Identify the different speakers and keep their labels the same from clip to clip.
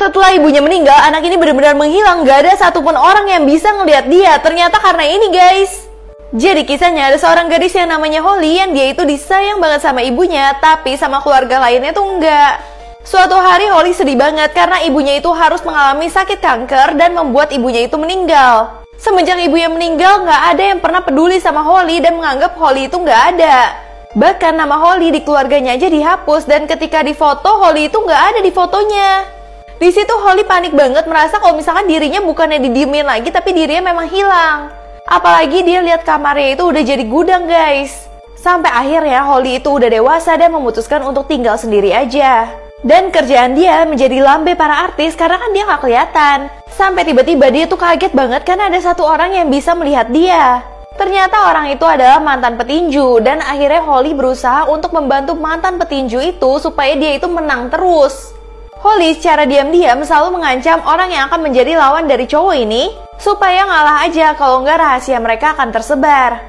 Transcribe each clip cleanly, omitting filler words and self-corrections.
Speaker 1: Setelah ibunya meninggal, anak ini benar-benar menghilang. Gak ada satupun orang yang bisa ngelihat dia. Ternyata karena ini guys. Jadi kisahnya ada seorang gadis yang namanya Holly, yang dia itu disayang banget sama ibunya, tapi sama keluarga lainnya tuh enggak. Suatu hari Holly sedih banget karena ibunya itu harus mengalami sakit kanker dan membuat ibunya itu meninggal. Semenjak ibunya meninggal, gak ada yang pernah peduli sama Holly dan menganggap Holly itu gak ada. Bahkan nama Holly di keluarganya aja dihapus, dan ketika difoto Holly itu nggak ada di fotonya. Di situ Holly panik banget, merasa kalau misalkan dirinya bukannya didiemin lagi tapi dirinya memang hilang. Apalagi dia lihat kamarnya itu udah jadi gudang guys. Sampai akhirnya Holly itu udah dewasa dan memutuskan untuk tinggal sendiri aja. Dan kerjaan dia menjadi lambe para artis karena kan dia nggak kelihatan. Sampai tiba-tiba dia tuh kaget banget karena ada satu orang yang bisa melihat dia. Ternyata orang itu adalah mantan petinju, dan akhirnya Holly berusaha untuk membantu mantan petinju itu supaya dia itu menang terus. Holly secara diam-diam selalu mengancam orang yang akan menjadi lawan dari cowok ini supaya ngalah aja, kalau nggak rahasia mereka akan tersebar.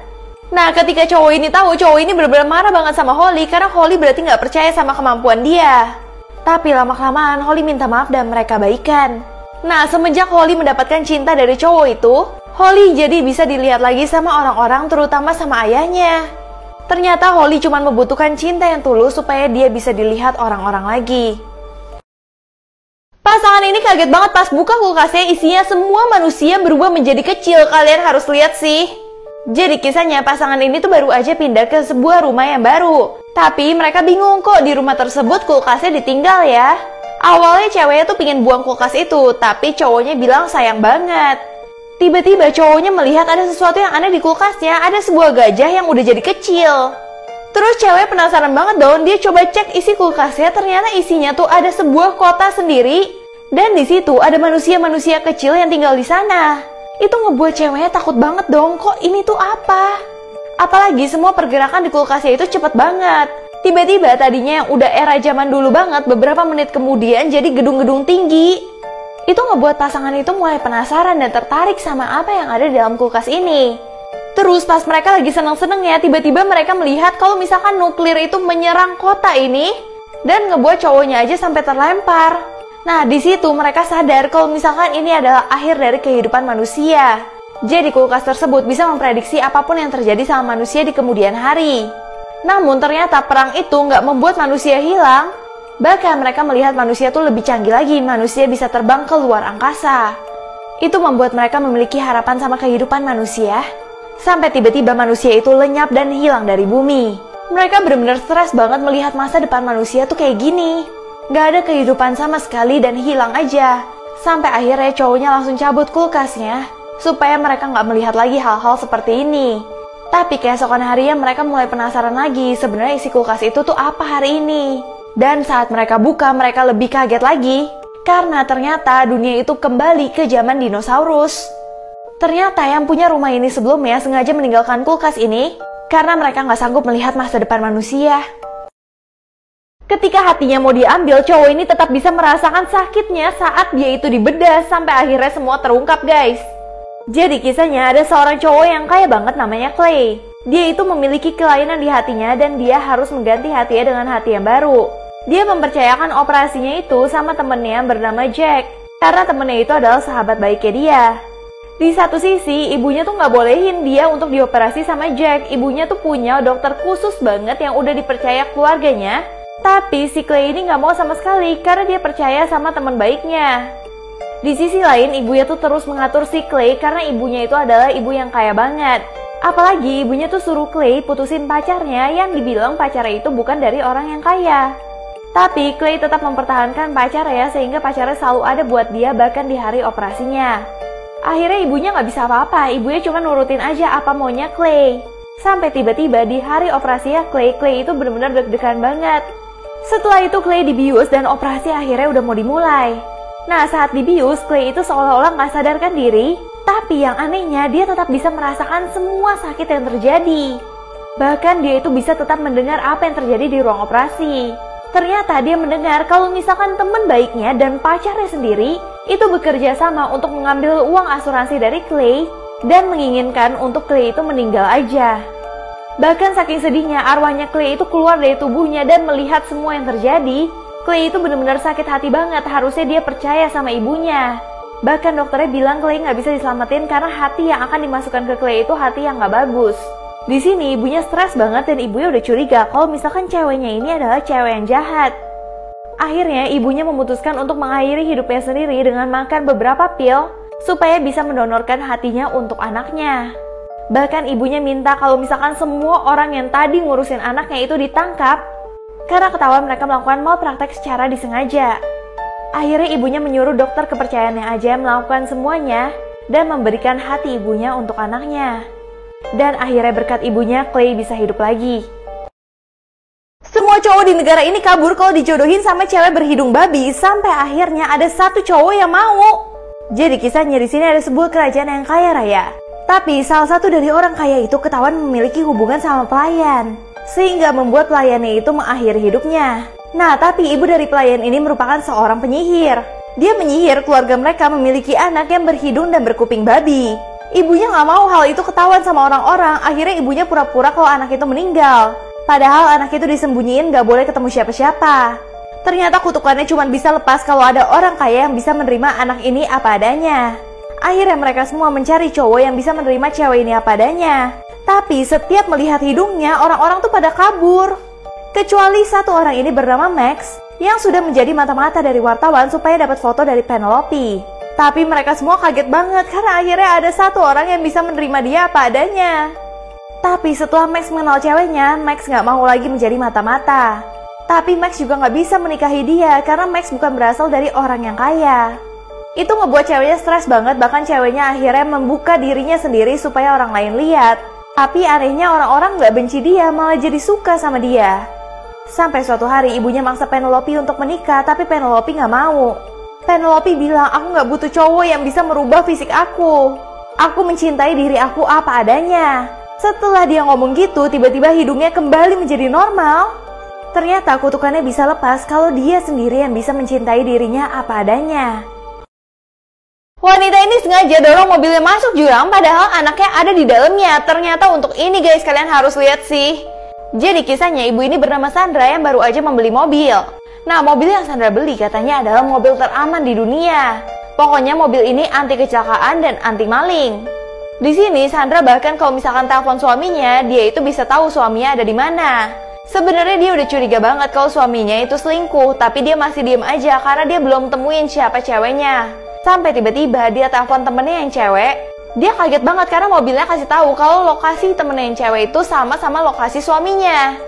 Speaker 1: Nah, ketika cowok ini tahu, cowok ini benar-benar marah banget sama Holly karena Holly berarti nggak percaya sama kemampuan dia. Tapi lama-kelamaan Holly minta maaf dan mereka baikan. Nah, semenjak Holly mendapatkan cinta dari cowok itu, Holly jadi bisa dilihat lagi sama orang-orang, terutama sama ayahnya. Ternyata Holly cuma membutuhkan cinta yang tulus supaya dia bisa dilihat orang-orang lagi. Pasangan ini kaget banget pas buka kulkasnya, isinya semua manusia berubah menjadi kecil. Kalian harus lihat sih. Jadi kisahnya pasangan ini tuh baru aja pindah ke sebuah rumah yang baru. Tapi mereka bingung kok di rumah tersebut kulkasnya ditinggal ya. Awalnya ceweknya tuh pingin buang kulkas itu, tapi cowoknya bilang sayang banget. Tiba-tiba cowoknya melihat ada sesuatu yang aneh di kulkasnya, ada sebuah gajah yang udah jadi kecil. Terus cewek penasaran banget dong, dia coba cek isi kulkasnya, ternyata isinya tuh ada sebuah kota sendiri. Dan di situ ada manusia-manusia kecil yang tinggal di sana. Itu ngebuat ceweknya takut banget dong, kok ini tuh apa? Apalagi semua pergerakan di kulkasnya itu cepet banget. Tiba-tiba tadinya yang udah era zaman dulu banget, beberapa menit kemudian jadi gedung-gedung tinggi. Itu ngebuat pasangan itu mulai penasaran dan tertarik sama apa yang ada di dalam kulkas ini. Terus pas mereka lagi seneng-senengnya, tiba-tiba mereka melihat kalau misalkan nuklir itu menyerang kota ini dan ngebuat cowoknya aja sampai terlempar. Nah, di situ mereka sadar kalau misalkan ini adalah akhir dari kehidupan manusia. Jadi kulkas tersebut bisa memprediksi apapun yang terjadi sama manusia di kemudian hari. Namun ternyata perang itu nggak membuat manusia hilang. Bahkan mereka melihat manusia tuh lebih canggih lagi, manusia bisa terbang ke luar angkasa. Itu membuat mereka memiliki harapan sama kehidupan manusia. Sampai tiba-tiba manusia itu lenyap dan hilang dari bumi. Mereka benar-benar stres banget melihat masa depan manusia tuh kayak gini. Gak ada kehidupan sama sekali dan hilang aja. Sampai akhirnya cowoknya langsung cabut kulkasnya supaya mereka gak melihat lagi hal-hal seperti ini. Tapi keesokan harinya mereka mulai penasaran lagi, sebenarnya isi kulkas itu tuh apa hari ini. Dan saat mereka buka, mereka lebih kaget lagi. Karena ternyata dunia itu kembali ke zaman dinosaurus. Ternyata yang punya rumah ini sebelumnya sengaja meninggalkan kulkas ini karena mereka nggak sanggup melihat masa depan manusia. Ketika hatinya mau diambil, cowok ini tetap bisa merasakan sakitnya saat dia itu dibedah. Sampai akhirnya semua terungkap guys. Jadi kisahnya ada seorang cowok yang kaya banget namanya Clay. Dia itu memiliki kelainan di hatinya dan dia harus mengganti hatinya dengan hati yang baru. Dia mempercayakan operasinya itu sama temennya yang bernama Jack, karena temennya itu adalah sahabat baiknya dia. Di satu sisi, ibunya tuh nggak bolehin dia untuk dioperasi sama Jack. Ibunya tuh punya dokter khusus banget yang udah dipercaya keluarganya. Tapi si Clay ini nggak mau sama sekali karena dia percaya sama teman baiknya. Di sisi lain, ibunya tuh terus mengatur si Clay karena ibunya itu adalah ibu yang kaya banget. Apalagi ibunya tuh suruh Clay putusin pacarnya yang dibilang pacarnya itu bukan dari orang yang kaya. Tapi Clay tetap mempertahankan pacarnya sehingga pacarnya selalu ada buat dia bahkan di hari operasinya. Akhirnya ibunya nggak bisa apa-apa, ibunya cuma nurutin aja apa maunya Clay. Sampai tiba-tiba di hari operasinya Clay itu benar-benar deg-degan banget. Setelah itu Clay dibius dan operasi akhirnya udah mau dimulai. Nah, saat dibius, Clay itu seolah-olah nggak sadarkan diri. Tapi yang anehnya, dia tetap bisa merasakan semua sakit yang terjadi. Bahkan dia itu bisa tetap mendengar apa yang terjadi di ruang operasi. Ternyata dia mendengar kalau misalkan teman baiknya dan pacarnya sendiri itu bekerja sama untuk mengambil uang asuransi dari Clay dan menginginkan untuk Clay itu meninggal aja. Bahkan saking sedihnya arwahnya Clay itu keluar dari tubuhnya dan melihat semua yang terjadi. Clay itu benar-benar sakit hati banget, harusnya dia percaya sama ibunya. Bahkan dokternya bilang Clay nggak bisa diselamatin karena hati yang akan dimasukkan ke Clay itu hati yang nggak bagus. Di sini ibunya stres banget dan ibunya udah curiga kalau misalkan ceweknya ini adalah cewek yang jahat. Akhirnya ibunya memutuskan untuk mengakhiri hidupnya sendiri dengan makan beberapa pil supaya bisa mendonorkan hatinya untuk anaknya. Bahkan ibunya minta kalau misalkan semua orang yang tadi ngurusin anaknya itu ditangkap karena ketahuan mereka melakukan malpraktek secara disengaja. Akhirnya ibunya menyuruh dokter kepercayaannya aja melakukan semuanya dan memberikan hati ibunya untuk anaknya. Dan akhirnya berkat ibunya, Clay bisa hidup lagi. Semua cowok di negara ini kabur kalau dijodohin sama cewek berhidung babi, sampai akhirnya ada satu cowok yang mau. Jadi kisahnya di sini ada sebuah kerajaan yang kaya raya. Tapi salah satu dari orang kaya itu ketahuan memiliki hubungan sama pelayan, sehingga membuat pelayannya itu mengakhiri hidupnya. Nah, tapi ibu dari pelayan ini merupakan seorang penyihir. Dia menyihir keluarga mereka memiliki anak yang berhidung dan berkuping babi. Ibunya nggak mau hal itu ketahuan sama orang-orang, akhirnya ibunya pura-pura kalau anak itu meninggal. Padahal anak itu disembunyiin gak boleh ketemu siapa-siapa. Ternyata kutukannya cuma bisa lepas kalau ada orang kaya yang bisa menerima anak ini apa adanya. Akhirnya mereka semua mencari cowok yang bisa menerima cewek ini apa adanya. Tapi setiap melihat hidungnya, orang-orang tuh pada kabur. Kecuali satu orang ini bernama Max, yang sudah menjadi mata-mata dari wartawan supaya dapat foto dari Penelope. Tapi mereka semua kaget banget karena akhirnya ada satu orang yang bisa menerima dia apa adanya. Tapi setelah Max mengenal ceweknya, Max gak mau lagi menjadi mata-mata. Tapi Max juga gak bisa menikahi dia karena Max bukan berasal dari orang yang kaya. Itu ngebuat ceweknya stres banget, bahkan ceweknya akhirnya membuka dirinya sendiri supaya orang lain lihat. Tapi anehnya orang-orang gak benci dia, malah jadi suka sama dia. Sampai suatu hari ibunya maksa Penelope untuk menikah, tapi Penelope gak mau. Penelope bilang, aku gak butuh cowok yang bisa merubah fisik aku. Aku mencintai diri aku apa adanya. Setelah dia ngomong gitu, tiba-tiba hidungnya kembali menjadi normal. Ternyata kutukannya bisa lepas kalau dia sendiri yang bisa mencintai dirinya apa adanya. Wanita ini sengaja dorong mobilnya masuk jurang padahal anaknya ada di dalamnya. Ternyata untuk ini guys, kalian harus lihat sih. Jadi kisahnya ibu ini bernama Sandra yang baru aja membeli mobil. Nah, mobil yang Sandra beli katanya adalah mobil teraman di dunia. Pokoknya mobil ini anti kecelakaan dan anti maling. Di sini Sandra bahkan kalau misalkan telepon suaminya, dia itu bisa tahu suaminya ada di mana. Sebenarnya dia udah curiga banget kalau suaminya itu selingkuh, tapi dia masih diem aja karena dia belum temuin siapa ceweknya. Sampai tiba-tiba dia telepon temennya yang cewek. Dia kaget banget karena mobilnya kasih tahu kalau lokasi temennya yang cewek itu sama-sama lokasi suaminya.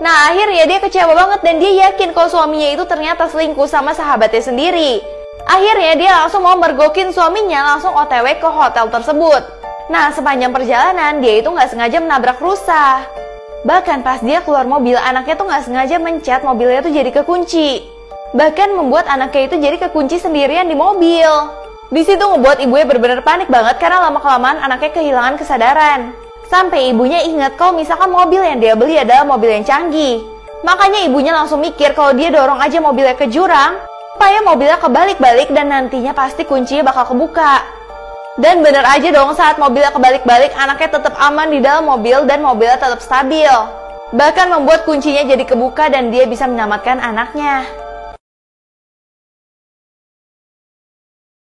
Speaker 1: Nah, akhirnya dia kecewa banget dan dia yakin kalau suaminya itu ternyata selingkuh sama sahabatnya sendiri. Akhirnya dia langsung mau mergokin suaminya, langsung OTW ke hotel tersebut. Nah, sepanjang perjalanan dia itu nggak sengaja menabrak rusa. Bahkan pas dia keluar mobil, anaknya tuh nggak sengaja mencet mobilnya tuh jadi kekunci. Bahkan membuat anaknya itu jadi kekunci sendirian di mobil. Di situ ngebuat ibunya benar-benar panik banget karena lama-kelamaan anaknya kehilangan kesadaran. Sampai ibunya ingat kalau misalkan mobil yang dia beli adalah mobil yang canggih. Makanya ibunya langsung mikir kalau dia dorong aja mobilnya ke jurang, supaya mobilnya kebalik-balik dan nantinya pasti kuncinya bakal kebuka. Dan bener aja dong, saat mobilnya kebalik-balik, anaknya tetap aman di dalam mobil dan mobilnya tetap stabil. Bahkan membuat kuncinya jadi kebuka dan dia bisa menyelamatkan anaknya.